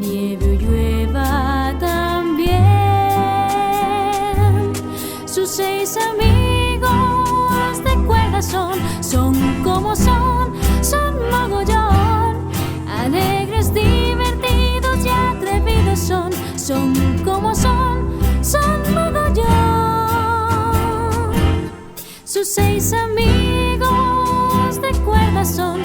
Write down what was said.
nieve o llueva también. Sus 6 amigos de cuerda son como son mogollón. Alegres, divertidos y atrevidos son como son mogollón. Sus 6 amigos de cuerda son